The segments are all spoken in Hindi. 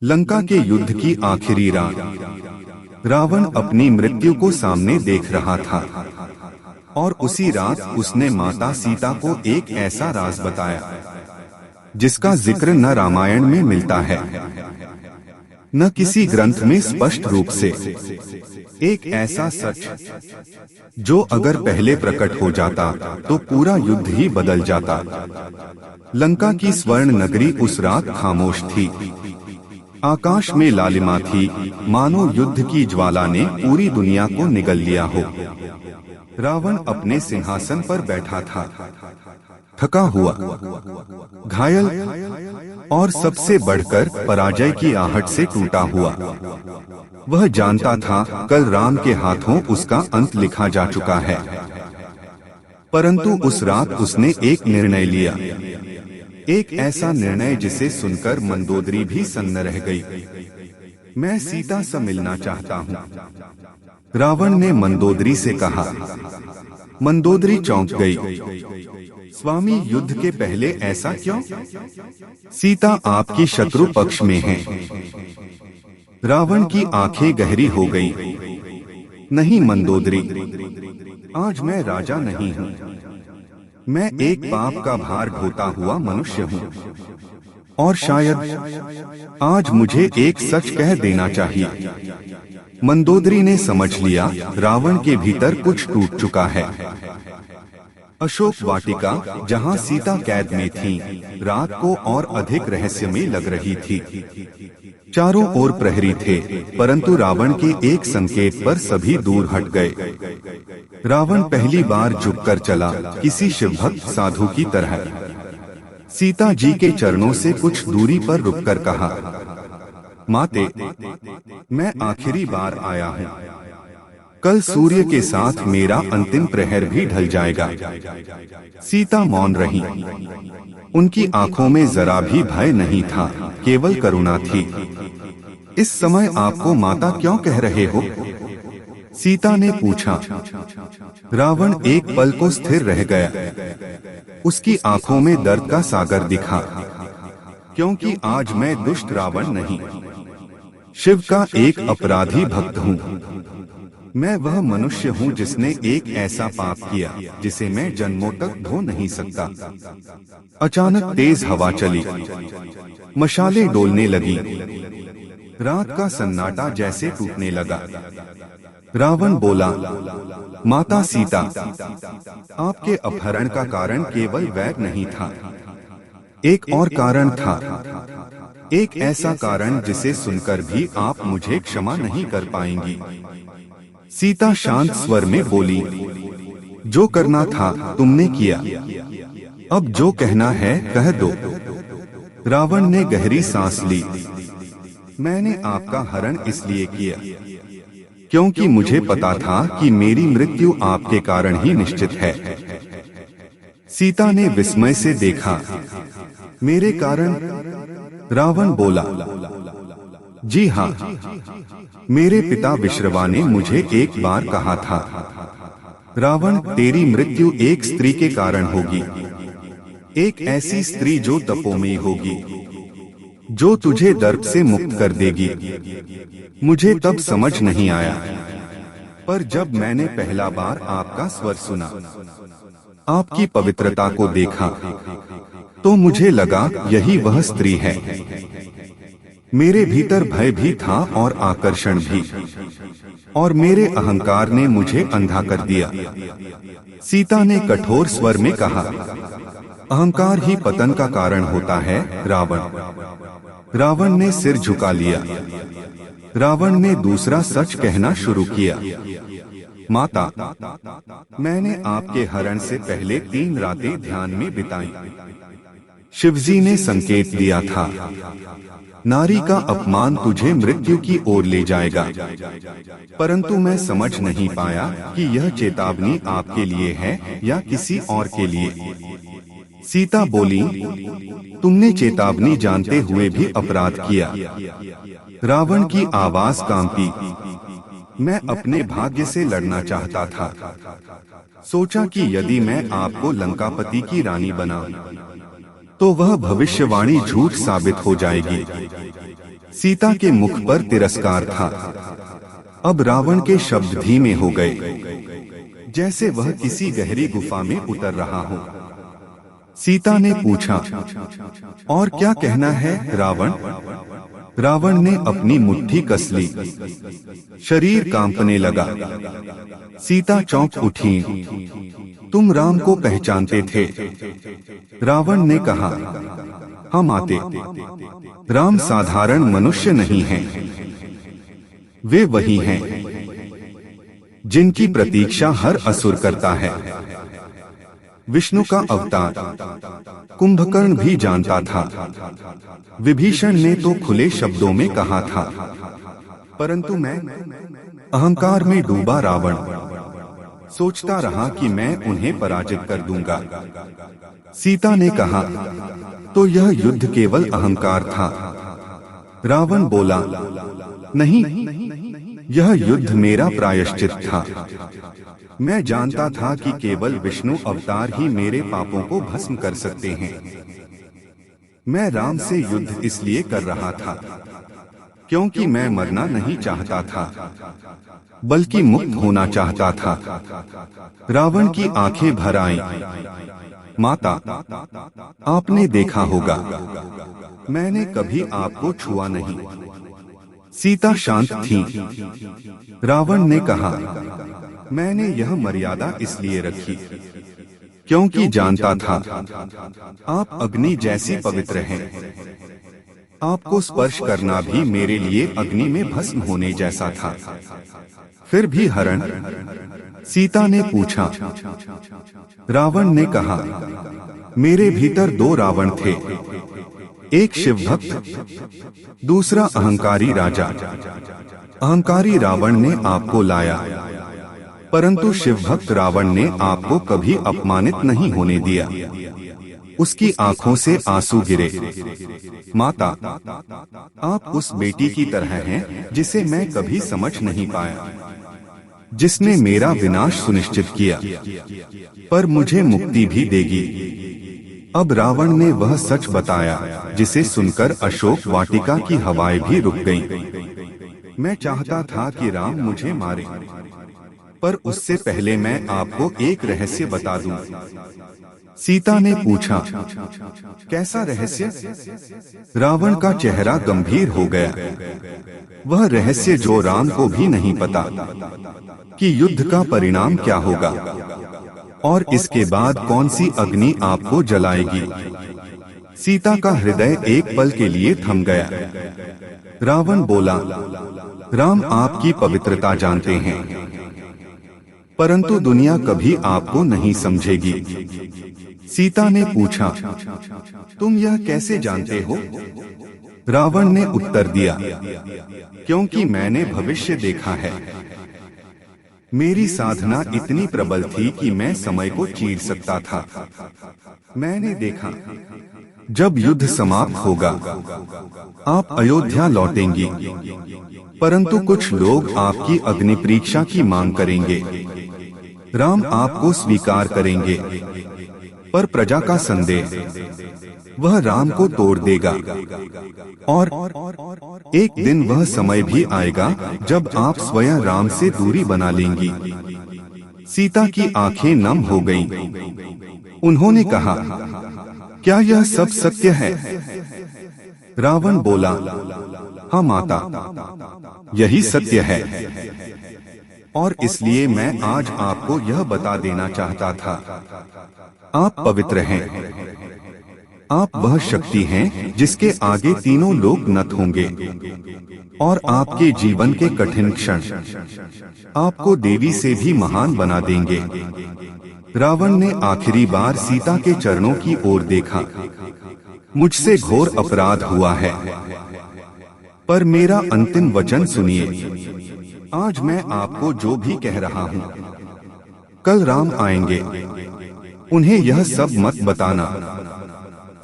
लंका के युद्ध की आखिरी रात रावण अपनी मृत्यु को सामने देख रहा था और उसी रात उसने माता सीता को एक ऐसा राज बताया जिसका जिक्र न रामायण में मिलता है न किसी ग्रंथ में स्पष्ट रूप से। एक ऐसा सच जो अगर पहले प्रकट हो जाता तो पूरा युद्ध ही बदल जाता। लंका की स्वर्ण नगरी उस रात खामोश थी। आकाश में लालिमा थी, मानो युद्ध की ज्वाला ने पूरी दुनिया को निगल लिया हो। रावण अपने सिंहासन पर बैठा था, थका हुआ, घायल और सबसे बढ़कर पराजय की आहट से टूटा हुआ। वह जानता था कल राम के हाथों उसका अंत लिखा जा चुका है, परंतु उस रात उसने एक निर्णय लिया, एक ऐसा निर्णय जिसे सुनकर मंदोदरी भी सन्न रह गई। मैं सीता से मिलना चाहता हूँ, रावण ने मंदोदरी से कहा। मंदोदरी चौंक गई। स्वामी, युद्ध के पहले ऐसा क्यों? सीता आपकी शत्रु पक्ष में है। रावण की आंखें गहरी हो गई। नहीं मंदोदरी, आज मैं राजा नहीं हूँ, मैं एक पाप का भार ढोता हुआ मनुष्य हूँ और शायद आज मुझे एक सच कह देना चाहिए। मंदोदरी ने समझ लिया रावण के भीतर कुछ टूट चुका है। अशोक वाटिका, जहाँ सीता कैद में थी, रात को और अधिक रहस्यमय लग रही थी। चारों ओर प्रहरी थे, परंतु रावण के एक संकेत पर सभी दूर हट गए। रावण पहली बार झुककर चला, किसी शिवभक्त साधु की तरह। सीता जी के चरणों से कुछ दूरी पर रुककर कहा, माते, मैं आखिरी बार आया हूँ। कल सूर्य के साथ मेरा अंतिम प्रहर भी ढल जाएगा। सीता मौन रही। उनकी आंखों में जरा भी भय नहीं था, केवल करुणा थी। इस समय आपको माता क्यों कह रहे हो? सीता ने पूछा। रावण एक पल को स्थिर रह गया। उसकी आंखों में दर्द का सागर दिखा। क्योंकि आज मैं दुष्ट रावण नहीं, शिव का एक अपराधी भक्त हूँ। मैं वह मनुष्य हूँ जिसने एक ऐसा पाप किया जिसे मैं जन्मों तक धो नहीं सकता। अचानक तेज हवा चली, मशालें डोलने लगी, रात का सन्नाटा जैसे टूटने लगा। रावण बोला, माता सीता, आपके अपहरण का कारण केवल वैर नहीं था, एक और कारण था, एक ऐसा कारण जिसे सुनकर भी आप मुझे क्षमा नहीं कर पाएंगी। सीता शांत स्वर में बोली, जो करना था तुमने किया, अब जो कहना है कह दो। रावण ने गहरी सांस ली। मैंने आपका हरण इसलिए किया क्योंकि मुझे पता था कि मेरी मृत्यु आपके कारण ही निश्चित है। सीता ने विस्मय से देखा। मेरे कारण? रावण बोला, जी हाँ, मेरे पिता विश्रवा ने मुझे एक बार कहा था, रावण, तेरी मृत्यु एक स्त्री के कारण होगी, एक ऐसी स्त्री जो तपोमयी होगी, जो तुझे दर्द से मुक्त कर देगी। मुझे तब समझ नहीं आया, पर जब मैंने पहला बार आपका स्वर सुना, आपकी पवित्रता को देखा, तो मुझे लगा यही वह स्त्री है। मेरे भीतर भय भी था और आकर्षण भी, और मेरे अहंकार ने मुझे अंधा कर दिया। सीता ने कठोर स्वर में कहा, अहंकार ही पतन का कारण होता है रावण। रावण ने सिर झुका लिया। रावण ने दूसरा सच कहना शुरू किया, माता, मैंने आपके हरण से पहले 3 रातें ध्यान में बिताई। शिवजी ने संकेत दिया था, नारी का अपमान तुझे मृत्यु की ओर ले जाएगा, परंतु मैं समझ नहीं पाया कि यह चेतावनी आपके लिए है या किसी और के लिए। सीता बोली, तुमने चेतावनी जानते हुए भी अपराध किया। रावण की आवाज कांपी। मैं अपने भाग्य से लड़ना चाहता था। सोचा कि यदि मैं आपको लंकापति की रानी बनाऊं, तो वह भविष्यवाणी झूठ साबित हो जाएगी। सीता के मुख पर तिरस्कार था। अब रावण के शब्द धीमे हो गए, जैसे वह किसी गहरी गुफा में उतर रहा हो। सीता ने पूछा, और क्या कहना है रावण? रावण ने अपनी मुट्ठी कस ली, शरीर कांपने लगा। सीता चौंक उठी, तुम राम को पहचानते थे? रावण ने कहा, हम आते। राम साधारण मनुष्य नहीं हैं, वे वही हैं जिनकी प्रतीक्षा हर असुर करता है। विष्णु का अवतार कुंभकर्ण भी जानता था। विभीषण ने तो खुले शब्दों में कहा था, परंतु मैं अहंकार में डूबा रावण सोचता रहा कि मैं उन्हें पराजित कर दूंगा। सीता ने कहा, तो यह युद्ध केवल अहंकार था? रावण बोला, नहीं, यह युद्ध मेरा प्रायश्चित था। मैं जानता था कि केवल विष्णु अवतार ही मेरे पापों को भस्म कर सकते हैं। मैं राम से युद्ध इसलिए कर रहा था क्योंकि मैं मरना नहीं चाहता था, बल्कि मुक्त होना चाहता था। रावण की आंखें भर आईं। माता, आपने देखा होगा, मैंने कभी आपको छुआ नहीं। सीता शांत थी। रावण ने कहा, मैंने यह मर्यादा इसलिए रखी क्योंकि जानता था आप अग्नि जैसी पवित्र हैं। आपको स्पर्श करना भी मेरे लिए अग्नि में भस्म होने जैसा था। फिर भी हरण? सीता ने पूछा। रावण ने कहा, मेरे भीतर दो रावण थे, एक शिव भक्त, दूसरा अहंकारी राजा। अहंकारी रावण ने आपको लाया, परंतु शिव भक्त रावण ने आपको कभी अपमानित नहीं होने दिया। उसकी आंखों से आंसू गिरे। माता, आप उस बेटी की तरह हैं जिसे मैं कभी समझ नहीं पाया, जिसने मेरा विनाश सुनिश्चित किया, पर मुझे मुक्ति भी देगी। अब रावण ने वह सच बताया जिसे सुनकर अशोक वाटिका की हवाएं भी रुक गईं। मैं चाहता था कि राम मुझे मारे, पर उससे पहले मैं आपको एक रहस्य बता दूं। सीता ने पूछा, कैसा रहस्य? रावण का चेहरा गंभीर हो गया। वह रहस्य जो राम को भी नहीं पता कि युद्ध का परिणाम क्या होगा और इसके बाद कौन सी अग्नि आपको जलाएगी। सीता का हृदय एक पल के लिए थम गया। रावण बोला, राम आपकी पवित्रता जानते हैं, परंतु दुनिया कभी आपको नहीं समझेगी। सीता ने पूछा, तुम यह कैसे जानते हो? रावण ने उत्तर दिया, क्योंकि मैंने भविष्य देखा है। मेरी साधना इतनी प्रबल थी कि मैं समय को चीर सकता था। मैंने देखा, जब युद्ध समाप्त होगा आप अयोध्या लौटेंगी, परंतु कुछ लोग आपकी अग्नि परीक्षा की मांग करेंगे। राम आपको स्वीकार करेंगे, पर प्रजा का संदेह वह राम को तोड़ देगा। और एक दिन वह समय भी आएगा जब आप स्वयं राम से दूरी बना लेंगी। सीता की आंखें नम हो गईं। उन्होंने कहा, क्या यह सब सत्य है? रावण बोला, हाँ माता, यही सत्य है। और इसलिए मैं आज आपको यह बता देना चाहता था, आप पवित्र हैं। आप वह शक्ति हैं जिसके आगे तीनों लोग नत होंगे, और आपके जीवन के कठिन क्षण आपको देवी से भी महान बना देंगे। रावण ने आखिरी बार सीता के चरणों की ओर देखा। मुझसे घोर अपराध हुआ है, पर मेरा अंतिम वचन सुनिए। आज मैं आपको जो भी कह रहा हूँ, कल राम आएंगे, उन्हें यह सब मत बताना।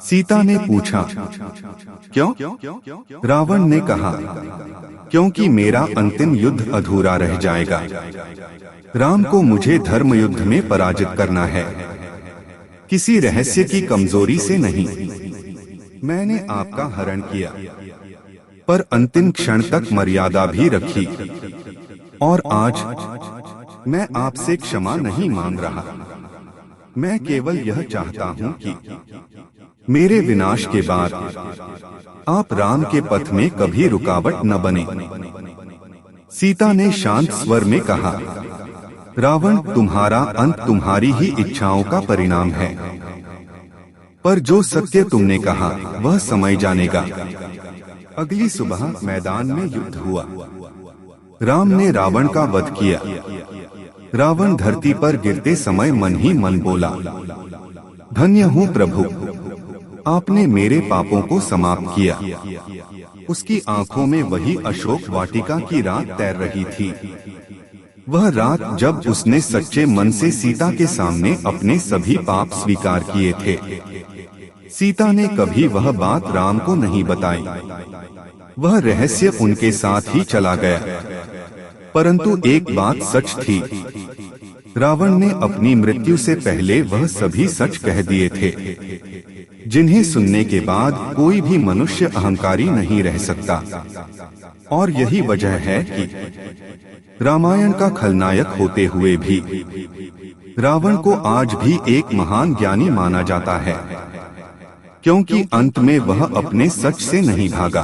सीता ने पूछा, क्यों? रावण ने कहा, क्योंकि मेरा अंतिम युद्ध अधूरा रह जाएगा। राम को मुझे धर्म युद्ध में पराजित करना है, किसी रहस्य की कमजोरी से नहीं। मैंने आपका हरण किया, पर अंतिम क्षण तक मर्यादा भी रखी। और आज मैं आपसे क्षमा नहीं मांग रहा। मैं केवल यह चाहता हूँ कि मेरे विनाश के बाद आप राम के पथ में कभी रुकावट न बने। सीता ने शांत स्वर में कहा, रावण, तुम्हारा अंत तुम्हारी ही इच्छाओं का परिणाम है, पर जो सत्य तुमने कहा वह समय जानेगा। अगली सुबह मैदान में युद्ध हुआ। राम ने रावण का वध किया। रावण धरती पर गिरते समय मन ही मन बोला, धन्य हूँ प्रभु, आपने मेरे पापों को समाप्त किया। उसकी आंखों में वही अशोक वाटिका की रात तैर रही थी। वह रात जब उसने सच्चे मन से सीता के सामने अपने सभी पाप स्वीकार किए थे। सीता ने कभी वह बात राम को नहीं बताई। वह रहस्य उनके साथ ही चला गया। परंतु एक बात सच थी, रावण ने अपनी मृत्यु से पहले वह सभी सच कह दिए थे, जिन्हें सुनने के बाद कोई भी मनुष्य अहंकारी नहीं रह सकता। और यही वजह है कि रामायण का खलनायक होते हुए भी रावण को आज भी एक महान ज्ञानी माना जाता है, क्योंकि अंत में वह अपने सच से नहीं भागा।